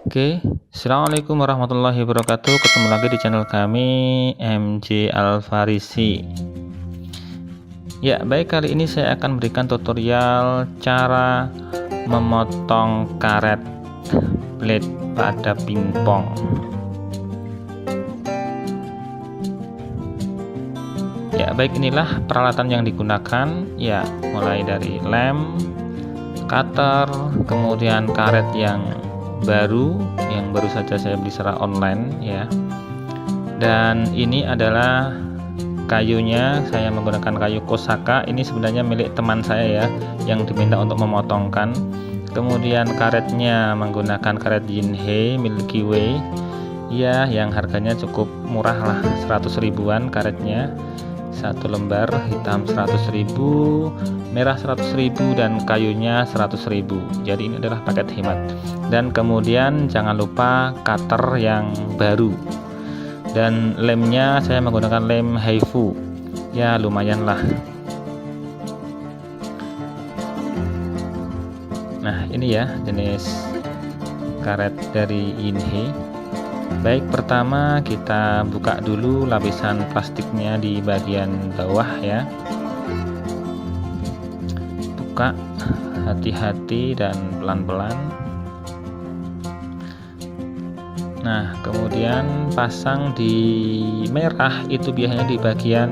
Oke, Assalamualaikum warahmatullahi wabarakatuh. Ketemu lagi di channel kami MJ Alfarisi. Ya, baik, kali ini saya akan berikan tutorial cara memotong karet blade pada pingpong. Ya, baik, inilah peralatan yang digunakan. Ya, mulai dari lem, cutter, kemudian karet yang baru saja saya beli secara online ya. Dan ini adalah kayunya, saya menggunakan kayu Kosaka. Ini sebenarnya milik teman saya ya, yang diminta untuk memotongkan. Kemudian karetnya menggunakan karet Jinhei Milky Way ya, yang harganya cukup murah lah, 100 ribuan karetnya. Satu lembar hitam 100.000, merah 100.000, dan kayunya 100.000. Jadi ini adalah paket hemat. Dan kemudian jangan lupa cutter yang baru, dan lemnya saya menggunakan lem Haifu ya, lumayan lah. Nah, ini ya jenis karet dari Jinhei. Baik, pertama kita buka dulu lapisan plastiknya di bagian bawah ya. Buka hati-hati dan pelan-pelan. Nah, kemudian pasang di merah itu biasanya di bagian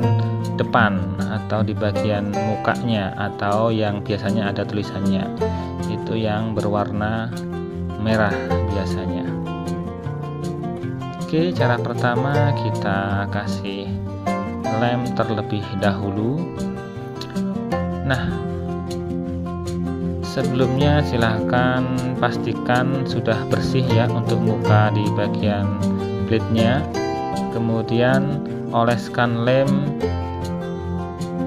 depan atau di bagian mukanya, atau yang biasanya ada tulisannya itu yang berwarna merah biasanya. Oke, cara pertama kita kasih lem terlebih dahulu. Nah, sebelumnya silahkan pastikan sudah bersih ya untuk muka di bagian blade-nya. Kemudian oleskan lem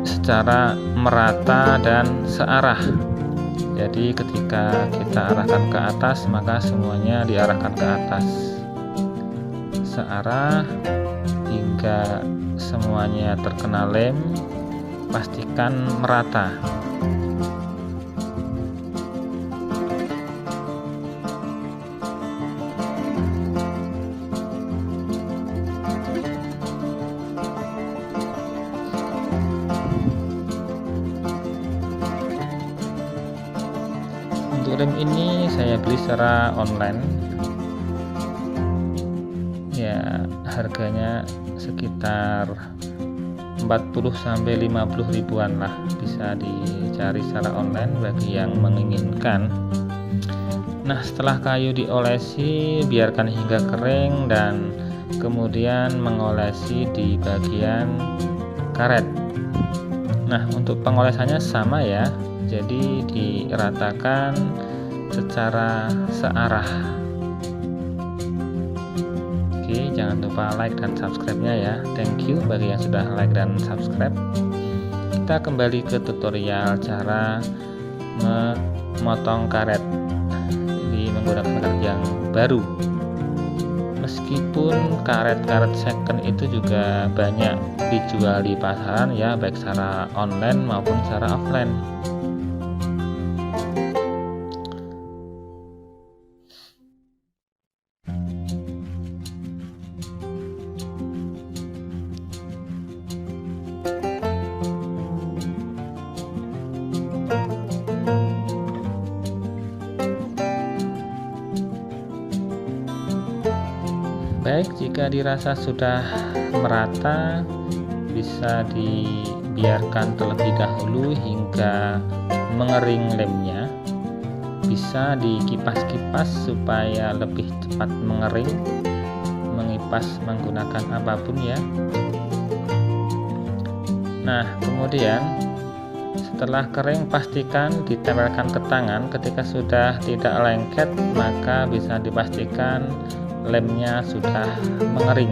secara merata dan searah. Jadi ketika kita arahkan ke atas, maka semuanya diarahkan ke atas searah hingga semuanya terkena lem. Pastikan merata. Untuk lem ini saya beli secara online ya, harganya sekitar 40-50 ribuan lah, bisa dicari secara online bagi yang menginginkan. Nah, setelah kayu diolesi, biarkan hingga kering dan kemudian mengolesi di bagian karet. Nah, untuk pengolesannya sama ya, jadi diratakan secara searah. Oke, jangan lupa like dan subscribe-nya ya. Thank you bagi yang sudah like dan subscribe. Kita kembali ke tutorial cara memotong karet. Jadi menggunakan karet yang baru. Meskipun karet-karet second itu juga banyak dijual di pasaran ya, baik secara online maupun secara offline. Baik, jika dirasa sudah merata, bisa dibiarkan terlebih dahulu hingga mengering lemnya. Bisa dikipas-kipas supaya lebih cepat mengering. Mengipas menggunakan apapun ya. Nah, kemudian setelah kering pastikan ditempelkan ke tangan. Ketika sudah tidak lengket, maka bisa dipastikan lemnya sudah mengering.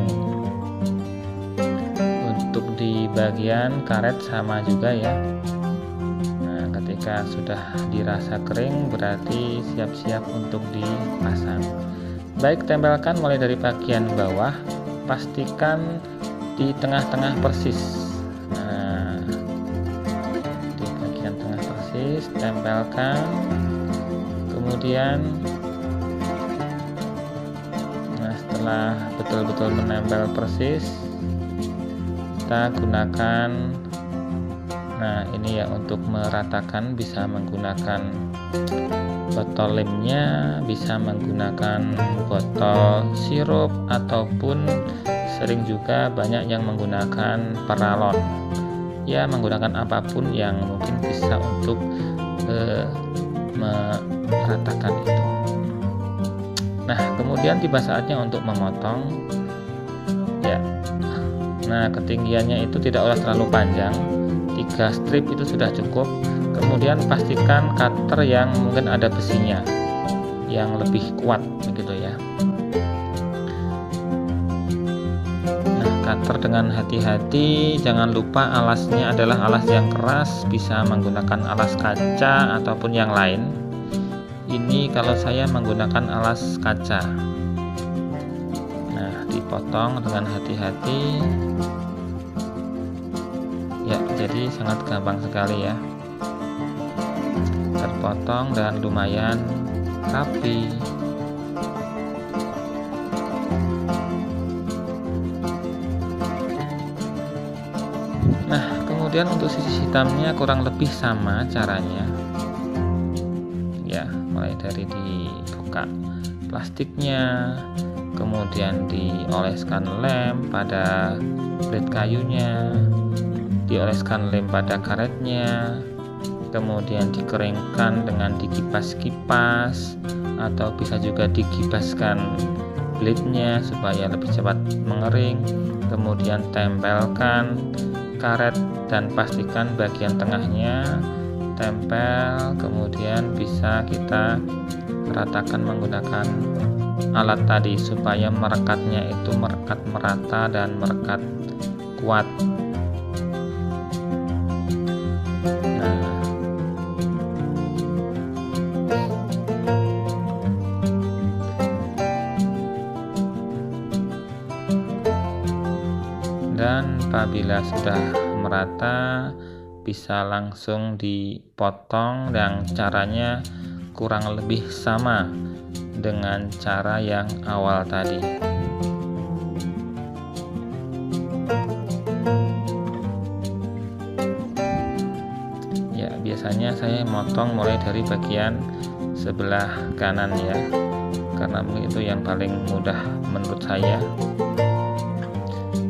Untuk di bagian karet sama juga ya. Nah, ketika sudah dirasa kering berarti siap-siap untuk dipasang. Baik, tempelkan mulai dari bagian bawah, pastikan di tengah-tengah persis. Nah, di bagian tengah persis tempelkan, kemudian setelah betul-betul menempel persis, kita gunakan, nah ini ya, untuk meratakan bisa menggunakan botol lemnya, bisa menggunakan botol sirup, ataupun sering juga banyak yang menggunakan paralon. Ya, menggunakan apapun yang mungkin bisa untuk meratakan itu. Nah, kemudian tiba saatnya untuk memotong ya. Nah, ketinggiannya itu tidak usah terlalu panjang, 3 strip itu sudah cukup. Kemudian pastikan cutter yang mungkin ada besinya yang lebih kuat begitu ya. Nah, cutter dengan hati-hati, jangan lupa alasnya adalah alas yang keras, bisa menggunakan alas kaca ataupun yang lain. Ini kalau saya menggunakan alas kaca. Nah, dipotong dengan hati-hati ya, jadi sangat gampang sekali ya, terpotong dan lumayan rapi. Nah, kemudian untuk sisi hitamnya kurang lebih sama caranya ya, mulai dari dibuka plastiknya, kemudian dioleskan lem pada blade kayunya, dioleskan lem pada karetnya, kemudian dikeringkan dengan dikipas-kipas, atau bisa juga dikipaskan blade-nya supaya lebih cepat mengering. Kemudian tempelkan karet dan pastikan bagian tengahnya tempel, kemudian bisa kita ratakan menggunakan alat tadi supaya merekatnya itu merekat merata dan merekat kuat. Dan apabila sudah merata, bisa langsung dipotong, dan caranya kurang lebih sama dengan cara yang awal tadi. Ya, biasanya saya motong mulai dari bagian sebelah kanan ya, karena itu yang paling mudah menurut saya.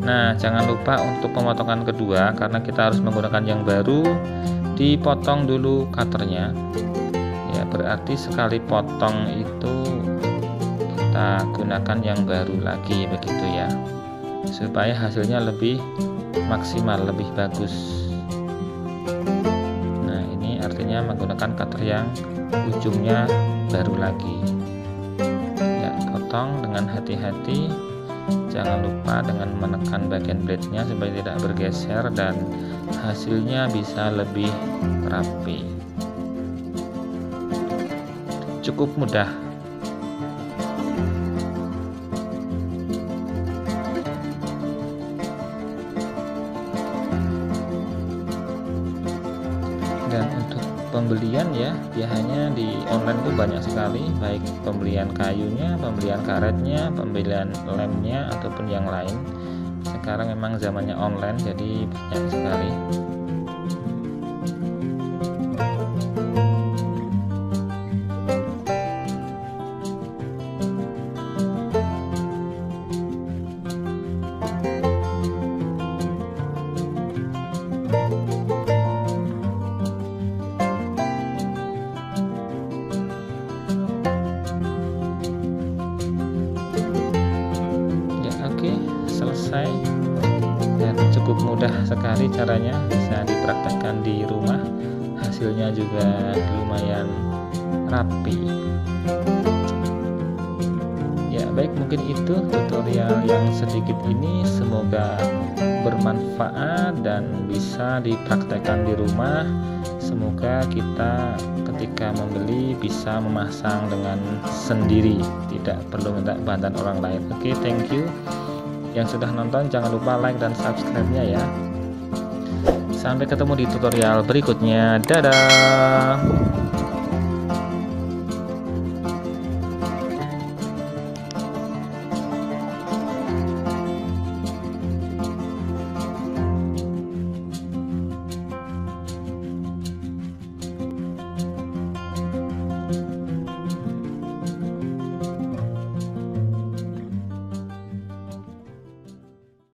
Nah, jangan lupa untuk pemotongan kedua, karena kita harus menggunakan yang baru, dipotong dulu cutternya ya, berarti sekali potong itu kita gunakan yang baru lagi begitu ya, supaya hasilnya lebih maksimal, lebih bagus. Nah, ini artinya menggunakan cutter yang ujungnya baru lagi ya, potong dengan hati-hati. Jangan lupa dengan menekan bagian blade-nya supaya tidak bergeser dan hasilnya bisa lebih rapi. Cukup mudah. Dan untuk pembelian ya, biasanya di online itu banyak sekali, baik pembelian kayunya, pembelian karetnya, pembelian lemnya, ataupun yang lain. Sekarang memang zamannya online, jadi banyak sekali. Selesai dan cukup mudah sekali caranya, bisa dipraktekkan di rumah, hasilnya juga lumayan rapi ya. Baik, mungkin itu tutorial yang sedikit ini, semoga bermanfaat dan bisa dipraktekkan di rumah. Semoga kita ketika membeli bisa memasang dengan sendiri, tidak perlu minta bantuan orang lain. Oke, thank you yang sudah nonton, jangan lupa like dan subscribe-nya ya. Sampai ketemu di tutorial berikutnya. Dadah.